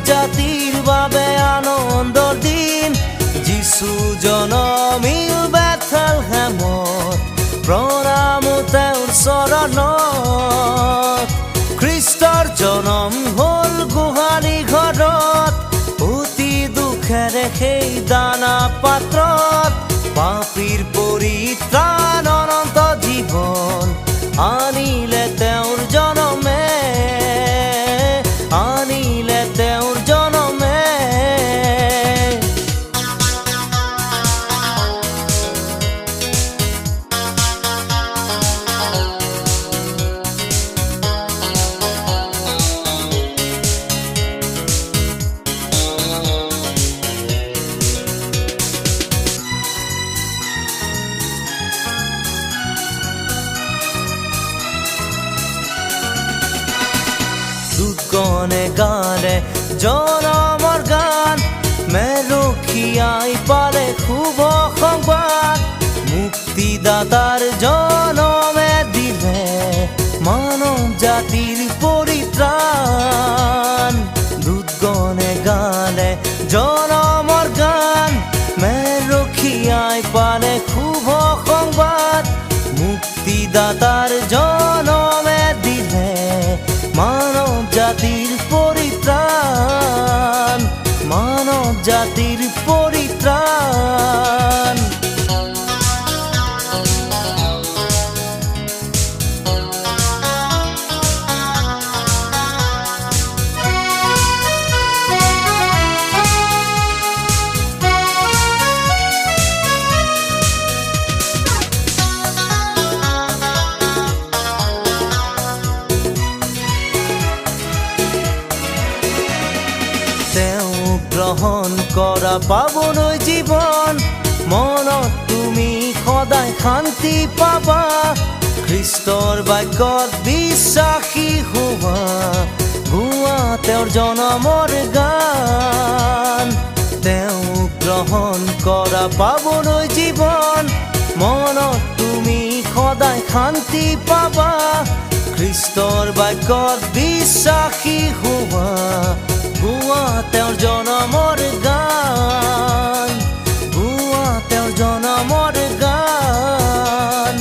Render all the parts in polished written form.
জাতিৰ বাবে আনন্দৰ দিন যিশু জনমিল বেথলেহেমত প্ৰণাম তেওঁৰ চৰণত খ্ৰীষ্টৰ জনম হ'ল গোহালি ঘৰত অতি দুখেৰে সেই দানা পাত্ৰত পাপীৰ পৰিত্ৰাণ অনন্ত জীৱন আনিলে তেওঁৰ জনমে আনিলে তেওঁৰ জনমে দুধগণে গালে জনমৰ গান মেৰখীয়াই পালে শুভ সংবাদ মুক্তিদাতাৰ জনমে দিলে মানৱ জাতিৰ পৰিত্ৰাণ দুধগণে গালে জনমৰ গান মেৰখীয়াই পালে শুভ সংবাদ মুক্তিদাতাৰ জনমে দিলে মানৱ জাতিৰ পৰিত্ৰাণ মানৱ জাতিৰ পৰিত্ৰাণ তেওঁ গ্ৰহণ কৰা পাবলৈ জীৱন মনত তুমি সদায় শান্তি পাবা খ্ৰীষ্টৰ বাক্যত বিশ্বাসী হোৱা গোৱা তেওঁৰ জনমৰ গান তেওঁ গ্ৰহণ কৰা পাবলৈ জীৱন মনত তুমি সদায় শান্তি পাবা খ্ৰীষ্টৰ বাক্যত বিশ্বাসী হোৱা গোৱা তেওঁৰ জনমৰ গান গোৱা তেওঁৰ জনমৰ গান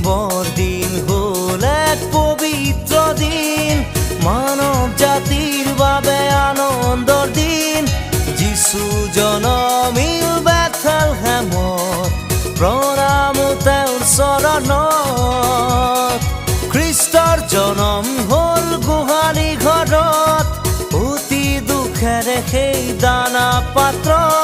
বৰদিন হ'ল এক পবিত্ৰ দিন মানৱ জাতিৰ বাবে আনন্দৰ দিন যিশু জনমিল বেথলেহেমত প্ৰণাম তেওঁৰ চৰণত খ্ৰীষ্টৰ জনম হ'ল গোহালি ঘৰত অতি দুখেৰে সেই দানা পাত্ৰত